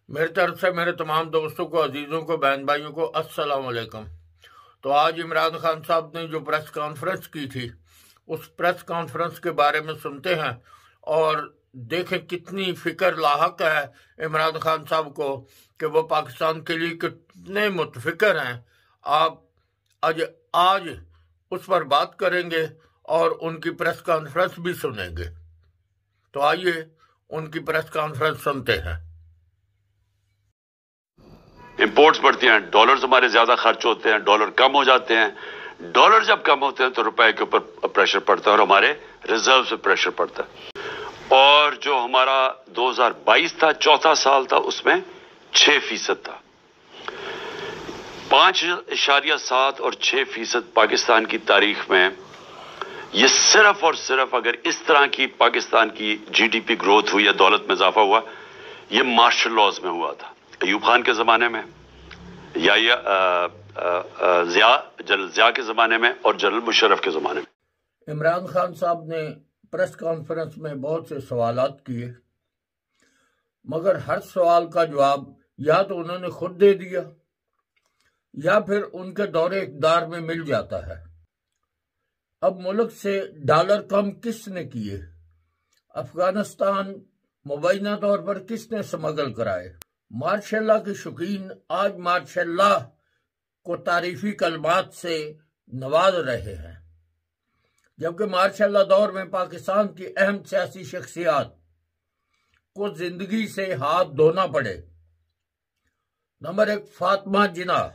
میری طرف سے میرے تمام دوستوں کو، عزیزوں کو، بہن بھائیوں کو السلام علیکم۔ تو آج عمران خان صاحب نے جو پریس کانفرنس کی تھی، اس پریس کانفرنس کے بارے میں سنتے ہیں اور دیکھیں کتنی فکر لاحق ہے عمران خان صاحب کو کہ وہ پاکستان کے لیے کتنے متفکر ہیں۔ آپ آج اس پر بات کریں گے اور ان کی پریس کانفرنس بھی سنیں گے۔ تو آئیے ان کی پریس کانفرنس سنتے ہیں۔ امپورٹس بڑھتی ہیں، ڈالرز ہمارے زیادہ خرچ ہوتے ہیں، ڈالر کم ہو جاتے ہیں۔ ڈالر جب کم ہوتے ہیں تو روپے کے اوپر پریشر پڑتا ہے اور ہمارے ریزرو سے پریشر پڑتا ہے۔ اور جو ہمارا 2022 تھا، چوتھا سال تھا، اس میں 6% تھا۔ 5.7 اور 6% پاکستان کی تاریخ میں یہ صرف اور صرف اگر اس طرح کی پاکستان کی جی ڈی پی گروتھ ہوئی یا دولت میں اضافہ ہوا، یہ مارشل لاز میں ہوا تھا، ایوب خان کے زمانے میں یا جنرل ضیاء کے زمانے میں اور جنرل مشرف کے زمانے میں۔ عمران خان صاحب نے پریس کانفرنس میں بہت سے سوالات کیے، مگر ہر سوال کا جواب یا تو انہوں نے خود دے دیا یا پھر ان کے دور اقتدار میں مل جاتا ہے۔ اب ملک سے ڈالر کم کس نے کیے؟ افغانستان مبینہ طور پر کس نے سمگل کرائے؟ ماشاء اللہ کے شوقین آج ماشاء اللہ کو تعریفی کلمات سے نواز رہے ہیں، جبکہ ماشاء اللہ دور میں پاکستان کی اہم سیاسی شخصیات کو زندگی سے ہاتھ دھونا پڑے۔ نمبر 1 فاطمہ جناح،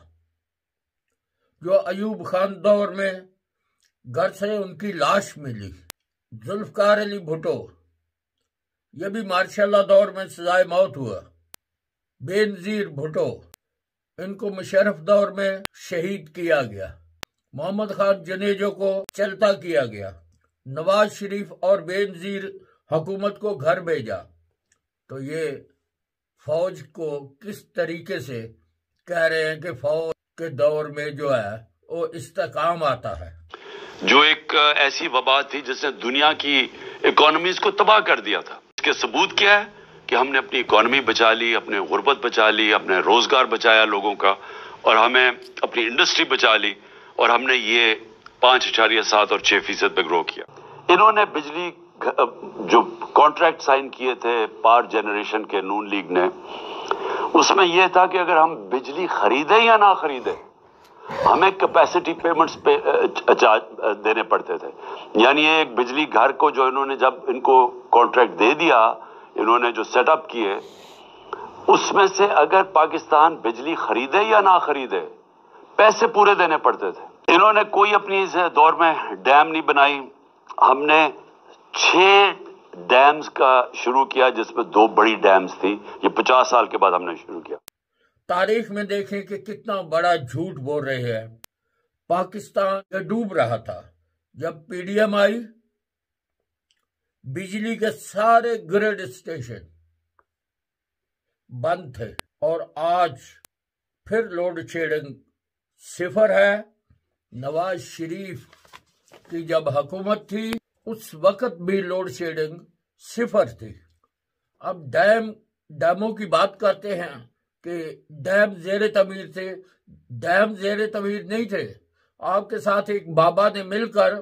جو ایوب خان دور میں گھر سے ان کی لاش ملی۔ ذوالفقار علی بھٹو، یہ بھی ماشاء اللہ دور میں سزائے موت ہوا۔ بے نظیر بھٹو، ان کو مشرف دور میں شہید کیا گیا۔ محمد خان جنیجو کو چلتا کیا گیا۔ نواز شریف اور بے نظیر حکومت کو گھر بھیجا۔ تو یہ فوج کو کس طریقے سے کہہ رہے ہیں کہ فوج کے دور میں جو ہے وہ استحکام آتا ہے، جو ایک ایسی وبا تھی جس نے دنیا کی اکانومیز کو تباہ کر دیا تھا۔ اس کے ثبوت کیا ہے کہ ہم نے اپنی اکانومی بچا لی، اپنے غربت بچا لی، اپنے روزگار بچایا لوگوں کا، اور ہمیں اپنی انڈسٹری بچا لی، اور ہم نے یہ 5.7 اور 6% پہ گرو کیا۔ انہوں نے بجلی جو کانٹریکٹ سائن کیے تھے پاور جنریشن کے نون لیگ نے، اس میں یہ تھا کہ اگر ہم بجلی خریدیں یا نہ خریدیں، ہمیں کیپیسٹی پیمنٹس پہ دینے پڑتے تھے۔ یعنی ایک بجلی گھر کو جو انہوں نے جب ان کو کانٹریکٹ دے دیا، انہوں نے جو سیٹ اپ کیے، اس میں سے اگر پاکستان بجلی خریدے یا نہ خریدے، پیسے پورے دینے پڑتے تھے۔ انہوں نے کوئی اپنی اس دور میں ڈیم نہیں بنائی۔ ہم نے 6 ڈیمز کا شروع کیا، جس میں 2 بڑی ڈیمز تھی۔ یہ 50 سال کے بعد ہم نے شروع کیا۔ تاریخ میں دیکھیں کہ کتنا بڑا جھوٹ بول رہے ہیں۔ پاکستان ڈوب رہا تھا جب پی ڈی ایم آئی، بجلی کے سارے گرڈ اسٹیشن بند تھے، اور آج پھر لوڈ شیڈنگ 0 ہے۔ نواز شریف کی جب حکومت تھی اس وقت بھی لوڈ شیڈنگ 0 تھی۔ اب ڈیموں کی بات کرتے ہیں کہ ڈیم زیر تعمیر تھے۔ ڈیم زیر تعمیر نہیں تھے، آپ کے ساتھ ایک بابا نے مل کر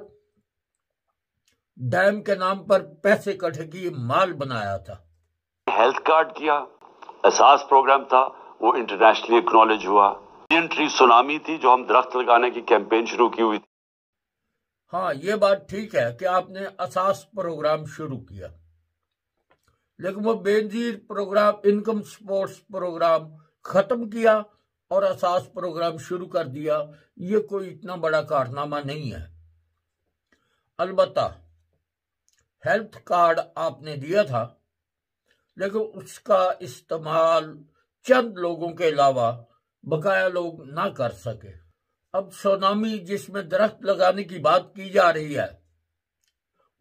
ڈیم کے نام پر پیسے اکٹھے کیے، مال بنایا تھا۔ ہیلتھ کارڈ کیا، احساس پروگرام تھا، وہ انٹرنیشنلی اکنالج ہوا۔ انڈین ٹری سونامی تھی جو ہم درخت لگانے کی کیمپین شروع کی ہوئی تھی۔ ہاں، یہ بات ٹھیک ہے کہ آپ نے اساس پروگرام شروع کیا، لیکن وہ بے نظیر پروگرام، انکم سپورٹس پروگرام ختم کیا اور اساس پروگرام شروع کر دیا۔ یہ کوئی اتنا بڑا کارنامہ نہیں ہے۔ البتہ ہیلتھ کارڈ آپ نے دیا تھا، لیکن اس کا استعمال چند لوگوں کے علاوہ بقایا لوگ نہ کر سکے۔ اب سونامی جس میں درخت لگانے کی بات کی جا رہی ہے،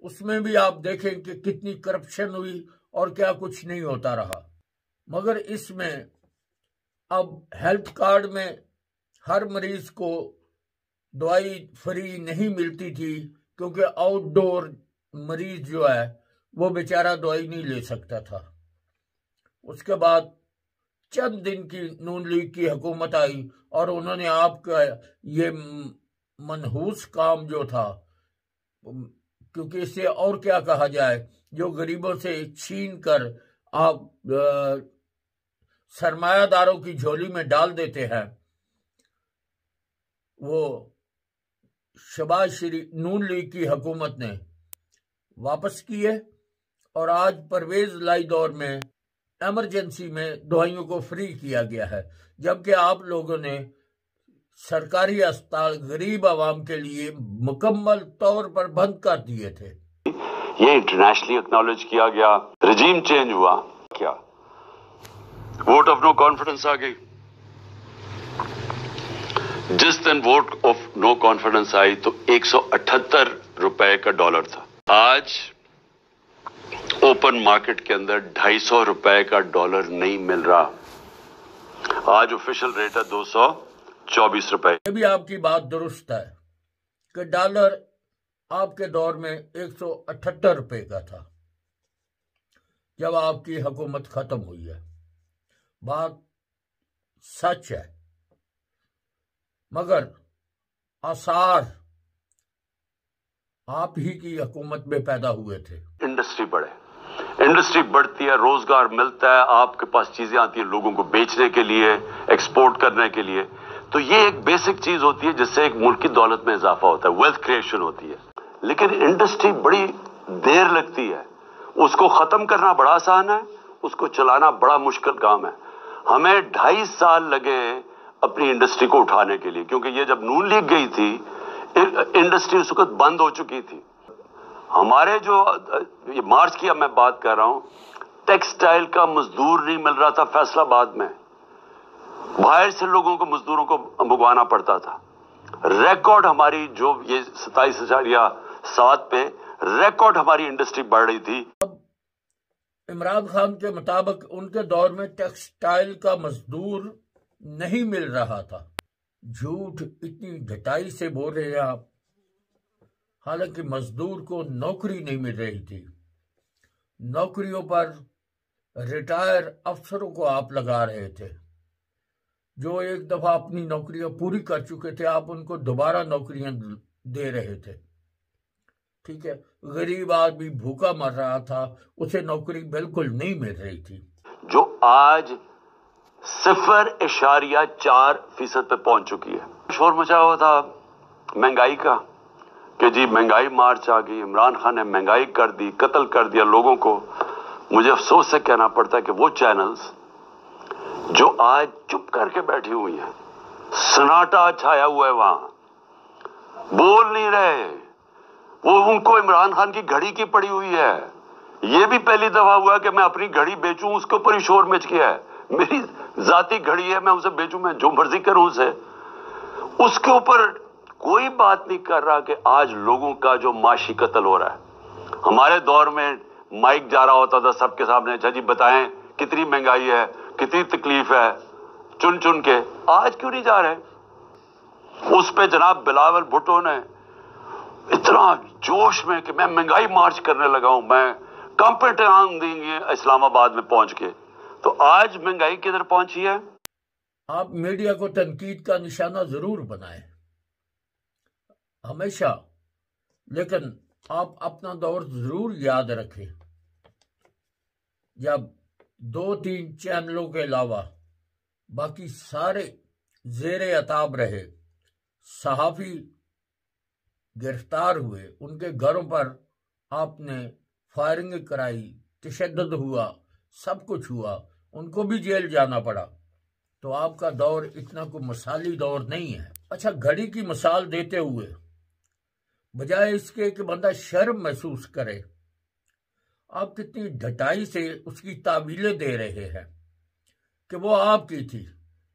اس میں بھی آپ دیکھیں کہ کتنی کرپشن ہوئی اور کیا کچھ نہیں ہوتا رہا۔ مگر اس میں اب ہیلتھ کارڈ میں ہر مریض کو دوائی فری نہیں ملتی تھی، کیونکہ آؤٹ ڈور مریض جو ہے وہ بیچارہ دوائی نہیں لے سکتا تھا۔ اس کے بعد چند دن کی نون لیگ کی حکومت آئی اور انہوں نے آپ کا یہ منحوس کام جو تھا، کیونکہ اس سے اور کیا کہا جائے، جو غریبوں سے چھین کر آپ سرمایہ داروں کی جھولی میں ڈال دیتے ہیں، وہ شہباز شریف نون لیگ کی حکومت نے واپس کیے، اور آج پرویز لائی دور میں ایمرجنسی میں دوائیوں کو فری کیا گیا ہے، جبکہ آپ لوگوں نے سرکاری اسپتال غریب عوام کے لیے مکمل طور پر بند کر دیے تھے۔ یہ انٹرنیشنلی اکنالج کیا گیا، رجیم چینج ہوا، کیا ووٹ آف نو کانفیڈنس آ گئی۔ جس دن ووٹ آف نو کانفیڈنس آئی تو 178 روپے کا ڈالر تھا، آج اوپن مارکیٹ کے اندر 250 روپے کا ڈالر نہیں مل رہا، آج آفیشل ریٹ ہے 224 روپے۔ یہ بھی آپ کی بات درست ہے کہ ڈالر آپ کے دور میں 178 روپے کا تھا جب آپ کی حکومت ختم ہوئی ہے، بات سچ ہے، مگر آثار آپ ہی کی حکومت میں پیدا ہوئے تھے۔ انڈسٹری بڑھے، انڈسٹری بڑھتی ہے، روزگار ملتا ہے، آپ کے پاس چیزیں آتی ہیں لوگوں کو بیچنے کے لیے، ایکسپورٹ کرنے کے لیے، تو یہ ایک بیسک چیز ہوتی ہے جس سے ایک ملک کی دولت میں اضافہ ہوتا ہے، ویلتھ کریشن ہوتی ہے۔ لیکن انڈسٹری بڑی دیر لگتی ہے، اس کو ختم کرنا بڑا آسان ہے، اس کو چلانا بڑا مشکل کام ہے۔ ہمیں 2.5 سال لگے اپنی انڈسٹری کو اٹھانے کے لیے، کیونکہ یہ جب نون لیگ گئی تھی انڈسٹری اس وقت بند ہو چکی تھی۔ ہمارے جو یہ مارچ کی اب میں بات کر رہا ہوں، ٹیکسٹائل کا مزدور نہیں مل رہا تھا فیصل آباد میں، باہر سے لوگوں کو مزدوروں کو منگوانا پڑتا تھا۔ ریکارڈ ہماری جو یہ 27.7 پہ ریکارڈ ہماری انڈسٹری بڑھ رہی تھی۔ اب عمران خان کے مطابق ان کے دور میں ٹیکسٹائل کا مزدور نہیں مل رہا تھا۔ جھوٹ اتنی ڈھٹائی سے بول رہے ہیں آپ، حالانکہ مزدور کو نوکری نہیں مل رہی تھی۔ نوکریوں پر ریٹائر افسروں کو آپ لگا رہے تھے، جو ایک دفعہ اپنی نوکریاں پوری کر چکے تھے، آپ ان کو دوبارہ نوکریاں دے رہے تھے۔ ٹھیک ہے، غریب آدمی بھوکا مر رہا تھا، اسے نوکری بالکل نہیں مل رہی تھی، جو آج 0.4% پہ پہنچ چکی ہے۔ شور مچا ہوا تھا مہنگائی کا کہ جی مہنگائی مارچ آ گئی، عمران خان نے مہنگائی کر دی، قتل کر دیا لوگوں کو۔ مجھے افسوس سے کہنا پڑتا ہے کہ وہ چینلز جو آج چپ کر کے بیٹھی ہوئی ہیں، سناٹا چھایا ہوا ہے وہاں، بول نہیں رہے، وہ ان کو عمران خان کی گھڑی کی پڑی ہوئی ہے۔ یہ بھی پہلی دفعہ ہوا کہ میں اپنی گھڑی بیچوں، اس کے اوپر ہی شور مچ گیا ہے۔ میری ذاتی گھڑی ہے، میں اسے بیچوں، میں جو مرضی کروں اسے، اس کے اوپر کوئی بات نہیں کر رہا کہ آج لوگوں کا جو معاشی قتل ہو رہا ہے۔ ہمارے دور میں مائک جا رہا ہوتا تھا سب کے سامنے، اچھا جی بتائیں کتنی مہنگائی ہے، کتنی تکلیف ہے، چن چن کے۔ آج کیوں نہیں جا رہے؟ اس پہ جناب بلاول بھٹو نے اتنا جوش میں کہ میں مہنگائی مارچ کرنے لگا ہوں، میں کمپٹان دیں گے اسلام آباد میں پہنچ کے۔ تو آج مہنگائی کدھر پہنچی ہے؟ آپ میڈیا کو تنقید کا نشانہ ضرور بنائیں ہمیشہ، لیکن آپ اپنا دور ضرور یاد رکھیں جب 2-3 چینلوں کے علاوہ باقی سارے زیر عتاب رہے، صحافی گرفتار ہوئے، ان کے گھروں پر آپ نے فائرنگ کرائی، تشدد ہوا، سب کچھ ہوا، ان کو بھی جیل جانا پڑا۔ تو آپ کا دور اتنا کوئی مثالی دور نہیں ہے۔ اچھا، گھڑی کی مثال دیتے ہوئے بجائے اس کے کہ بندہ شرم محسوس کرے، آپ کتنی ڈھٹائی سے اس کی تعویلیں دے رہے ہیں کہ وہ آپ کی تھی۔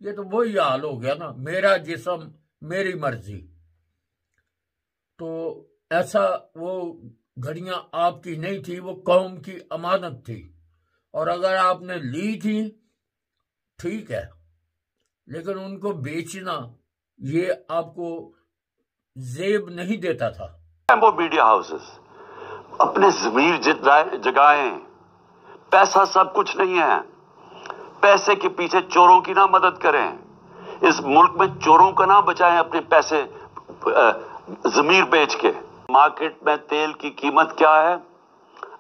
یہ تو وہی حال ہو گیا نا، میرا جسم میری مرضی۔ تو ایسا وہ گھڑیاں آپ کی نہیں تھی، وہ قوم کی امانت تھی، اور اگر آپ نے لی تھی ٹھیک ہے، لیکن ان کو بیچنا یہ آپ کو زیب نہیں دیتا تھا۔ وہ میڈیا ہاؤسز اپنے ضمیر جگائیں، پیسہ سب کچھ نہیں ہے، پیسے کے پیچھے چوروں کی نہ مدد کریں. اس ملک میں چوروں کا نہ بچائیں اپنے پیسے ضمیر بیچ کے. مارکیٹ میں تیل کی قیمت کیا ہے؟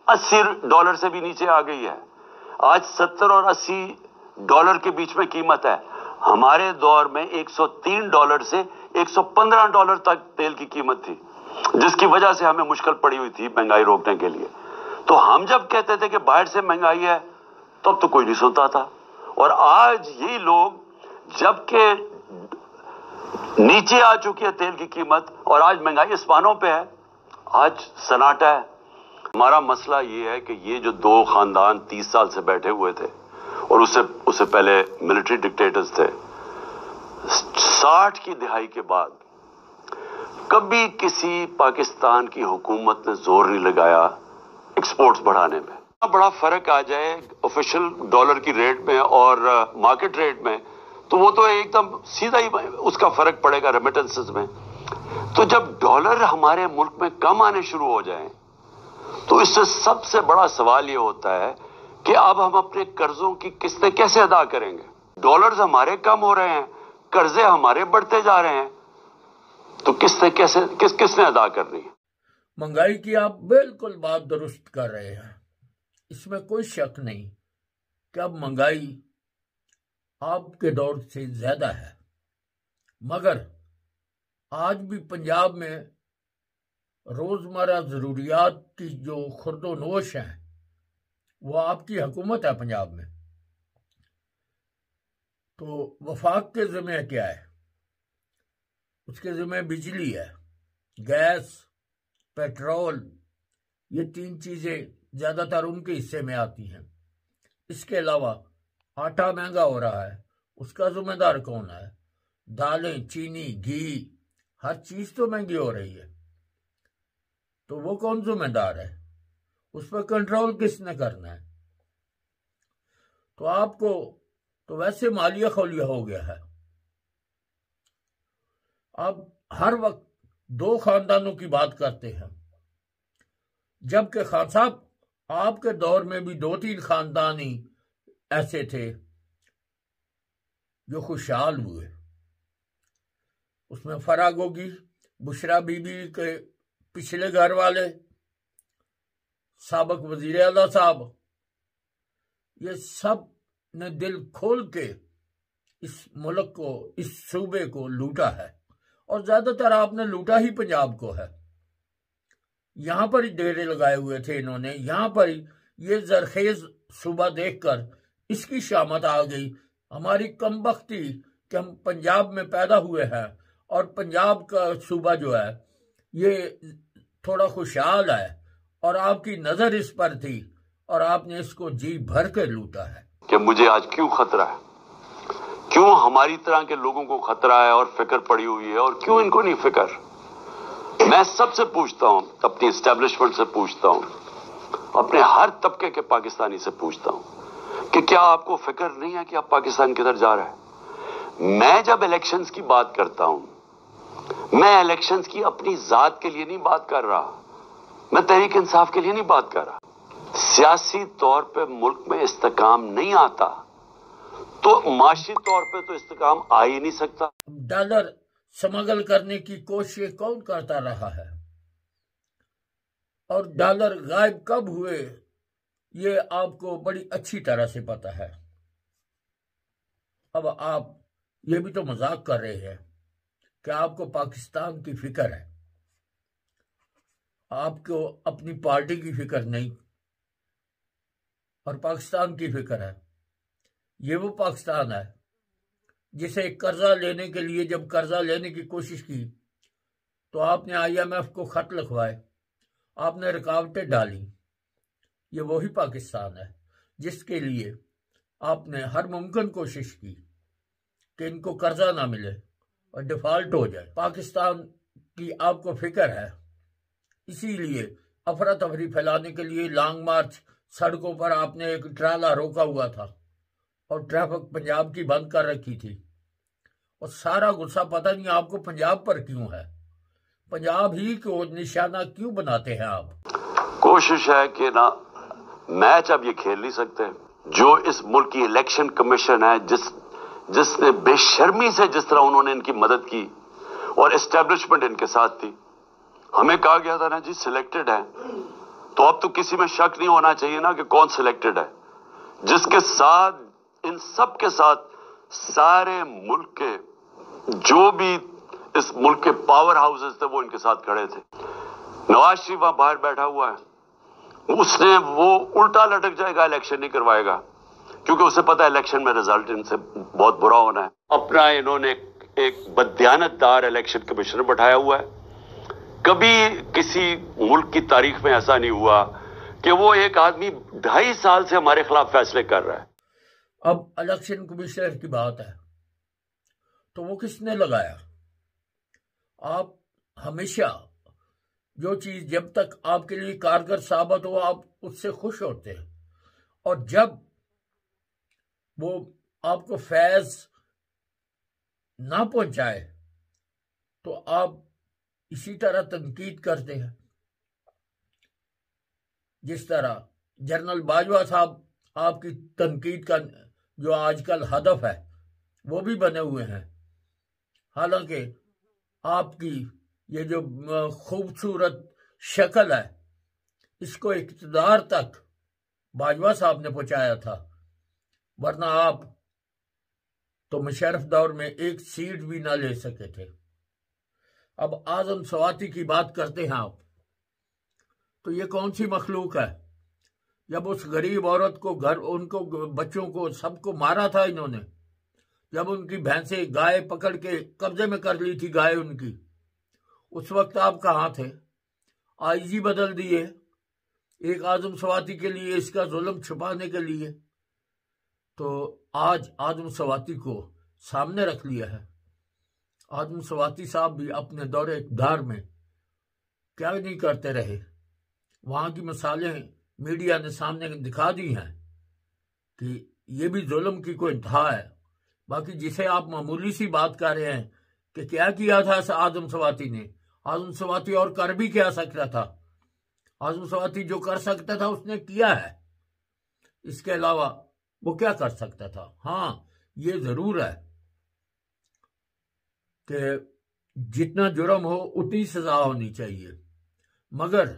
$80 سے بھی نیچے آ گئی ہے. آج $70 اور $80 کے بیچ میں قیمت ہے. ہمارے دور میں $103 سے $115 تک تیل کی قیمت تھی، جس کی وجہ سے ہمیں مشکل پڑی ہوئی تھی مہنگائی روکنے کے لیے. تو ہم جب کہتے تھے کہ باہر سے مہنگائی ہے تب تو کوئی نہیں سنتا تھا. اور آج یہی لوگ جب کہ نیچے آ چکی ہے تیل کی قیمت اور آج مہنگائی آسمانوں پہ ہے، آج سناٹا ہے. ہمارا مسئلہ یہ ہے کہ یہ جو دو خاندان 30 سال سے بیٹھے ہوئے تھے اور اس سے پہلے ملٹری ڈکٹیٹرز تھے، 60 کی دہائی کے بعد کبھی کسی پاکستان کی حکومت نے زور نہیں لگایا ایکسپورٹس بڑھانے میں. بڑا فرق آ جائے آفیشل ڈالر کی ریٹ میں اور مارکیٹ ریٹ میں تو وہ تو ایک دم سیدھا ہی اس کا فرق پڑے گا ریمیٹنسز میں. تو جب ڈالر ہمارے ملک میں کم آنے شروع ہو جائیں تو اس سے سب سے بڑا سوال یہ ہوتا ہے کہ اب ہم اپنے قرضوں کی قسطیں کیسے ادا کریں گے؟ ڈالرز ہمارے کم ہو رہے ہیں، قرضے ہمارے بڑھتے جا رہے ہیں، تو قسطیں کس نے ادا کرنی ہے؟ مہنگائی کی آپ بالکل بات درست کر رہے ہیں. اس میں کوئی شک نہیں کہ اب مہنگائی آپ کے دور سے زیادہ ہے، مگر آج بھی پنجاب میں روزمرہ ضروریات کی جو خرد و نوش ہیں وہ آپ کی حکومت ہے پنجاب میں. تو وفاق کے ذمہ کیا ہے؟ اس کے ذمہ بجلی ہے، گیس، پیٹرول، یہ 3 چیزیں زیادہ تر ان کے حصے میں آتی ہیں. اس کے علاوہ آٹا مہنگا ہو رہا ہے، اس کا ذمہ دار کون ہے؟ دالیں، چینی، گھی، ہر چیز تو مہنگی ہو رہی ہے، تو وہ کون ذمہ دار ہے؟ اس پہ کنٹرول کس نے کرنا ہے؟ تو آپ کو تو ویسے مالیہ خولیہ ہو گیا ہے. آپ ہر وقت 2 خاندانوں کی بات کرتے ہیں، جبکہ خان صاحب آپ کے دور میں بھی 2-3 خاندان ہی ایسے تھے جو خوشحال ہوئے. اس میں فرا گوگی، بشرا بی بی کے پچھلے گھر والے، سابق وزیر اعلیٰ صاحب، یہ سب نے دل کھول کے اس ملک کو، اس صوبے کو لوٹا ہے. اور زیادہ تر آپ نے لوٹا ہی پنجاب کو ہے. یہاں پر ہی ڈیرے لگائے ہوئے تھے انہوں نے، یہاں پر ہی یہ زرخیز صوبہ دیکھ کر اس کی شامت آ گئی. ہماری کم بختی کہ ہم پنجاب میں پیدا ہوئے ہیں اور پنجاب کا صوبہ جو ہے یہ تھوڑا خوشحال ہے، اور آپ کی نظر اس پر تھی اور آپ نے اس کو جی بھر کے لوٹا ہے. کہ مجھے آج کیوں خطرہ ہے، کیوں ہماری طرح کے لوگوں کو خطرہ ہے اور فکر پڑی ہوئی ہے، اور کیوں ان کو نہیں فکر؟ میں سب سے پوچھتا ہوں، اپنی اسٹیبلشمنٹ سے پوچھتا ہوں، اپنے ہر طبقے کے پاکستانی سے پوچھتا ہوں کہ کیا آپ کو فکر نہیں ہے کہ آپ پاکستان کدھر جا رہا ہے؟ میں جب الیکشنز کی بات کرتا ہوں، میں الیکشنز کی اپنی ذات کے لیے نہیں بات کر رہا، میں تحریک انصاف کے لیے نہیں بات کر رہا. سیاسی طور پہ ملک میں استحکام نہیں آتا تو معاشی طور پہ تو استحکام آ ہی نہیں سکتا. ڈالر سمگل کرنے کی کوشش کون کرتا رہا ہے، اور ڈالر غائب کب ہوئے یہ آپ کو بڑی اچھی طرح سے پتا ہے. اب آپ یہ بھی تو مذاق کر رہے ہیں کہ آپ کو پاکستان کی فکر ہے، آپ کو اپنی پارٹی کی فکر نہیں اور پاکستان کی فکر ہے. یہ وہ پاکستان ہے جسے قرضہ لینے کے لیے جب قرضہ لینے کی کوشش کی تو آپ نے IMF کو خط لکھوائے، آپ نے رکاوٹیں ڈالی. یہ وہی پاکستان ہے جس کے لیے آپ نے ہر ممکن کوشش کی کہ ان کو قرضہ نہ ملے اور ڈیفالٹ ہو جائے. پاکستان کی آپ کو فکر ہے، اسی لیے افراتفری پھیلانے کے لیے لانگ مارچ سڑکوں پر آپ نے ایک ٹرالا روکا ہوا تھا اور ٹریفک پنجاب کی بند کر رکھی تھی. اور سارا غصہ پتہ نہیں آپ کو پنجاب پر کیوں ہے، پنجاب ہی کو نشانہ کیوں بناتے ہیں آپ؟ کوشش ہے کہ نا میچ اب یہ کھیل نہیں سکتے، جو اس ملک کی الیکشن کمیشن ہے جس نے بے شرمی سے جس طرح انہوں نے ان کی مدد کی اور اسٹیبلشمنٹ ان کے ساتھ تھی. ہمیں کہا گیا تھا نا جی سلیکٹڈ ہے، تو اب تو کسی میں شک نہیں ہونا چاہیے نا کہ کون سلیکٹڈ ہے، جس کے ساتھ ان سب کے ساتھ سارے ملک کے جو بھی اس ملک کے پاور ہاؤسز تھے وہ ان کے ساتھ کھڑے تھے. نواز شریف وہاں باہر بیٹھا ہوا ہے، اس نے وہ الٹا لٹک جائے گا، الیکشن نہیں کروائے گا، کیونکہ اسے پتا ہے الیکشن میں رزلٹ ان سے بہت برا ہونا ہے. اپنا انہوں نے ایک بددیانت دار الیکشن کمیشنر بٹھایا ہوا ہے. کبھی کسی ملک کی تاریخ میں ایسا نہیں ہوا کہ وہ ایک آدمی 2.5 سال سے ہمارے خلاف فیصلے کر رہا ہے. اب الیکشن کمیشنر کی بات ہے تو وہ کس نے لگایا؟ آپ ہمیشہ جو چیز جب تک آپ کے لیے کارگر ثابت ہو آپ اس سے خوش ہوتے ہیں، اور جب وہ آپ کو فیض نہ پہنچائے تو آپ اسی طرح تنقید کرتے ہیں. جس طرح جنرل باجوہ صاحب آپ کی تنقید کا جو آج کل ہدف ہے وہ بھی بنے ہوئے ہیں، حالانکہ آپ کی یہ جو خوبصورت شکل ہے اس کو اقتدار تک باجوہ صاحب نے پہنچایا تھا، ورنہ آپ تو مشرف دور میں ایک سیٹ بھی نہ لے سکے تھے. اب اعظم سواتی کی بات کرتے ہیں آپ، تو یہ کون سی مخلوق ہے؟ جب اس غریب عورت کو ان کو بچوں کو سب کو مارا تھا انہوں نے، جب ان کی بھینسیں گائے پکڑ کے قبضے میں کر لی تھی گائے ان کی، اس وقت آپ کہاں تھے؟ آئی جی بدل دیے ایک اعظم سواتی کے لیے، اس کا ظلم چھپانے کے لیے. تو آج اعظم سواتی کو سامنے رکھ لیا ہے. اعظم سواتی صاحب بھی اپنے دور اقتدار میں کیا نہیں کرتے رہے. وہاں کی مثالیں میڈیا نے سامنے دکھا دی ہیں کہ یہ بھی ظلم کی کوئی انتہا ہے. باقی جسے آپ معمولی سی بات کر رہے ہیں کہ کیا کیا تھا اعظم سواتی نے، اعظم سواتی اور کر بھی کیا سکتا تھا. اعظم سواتی جو کر سکتا تھا اس نے کیا ہے، اس کے علاوہ وہ کیا کر سکتا تھا؟ ہاں یہ ضرور ہے کہ جتنا جرم ہو اتنی سزا ہونی چاہیے، مگر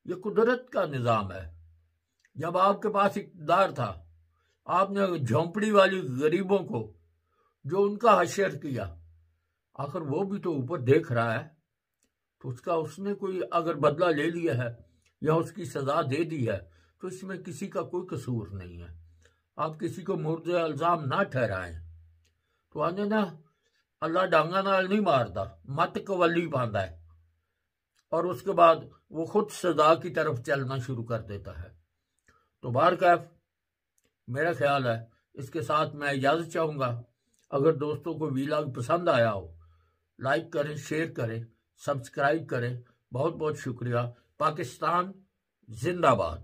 یہ قدرت کا نظام ہے. جب آپ کے پاس اقتدار تھا آپ نے جھونپڑی والی غریبوں کو جو ان کا حشر کیا، آخر وہ بھی تو اوپر دیکھ رہا ہے، تو اس نے کوئی اگر بدلہ لے لیا ہے یا اس کی سزا دے دی ہے تو اس میں کسی کا کوئی قصور نہیں ہے. آپ کسی کو مورد الزام نہ ٹھہرائیں. تو آنے نا اللہ ڈانگا نال نہیں مارتا، مت کولی پاندا ہے، اور اس کے بعد وہ خود سزا کی طرف چلنا شروع کر دیتا ہے. تو بہرکیف میرا خیال ہے اس کے ساتھ میں اجازت چاہوں گا. اگر دوستوں کو ویلاگ پسند آیا ہو لائک کریں، شیئر کریں، سبسکرائب کریں. بہت بہت شکریہ. پاکستان زندہ باد.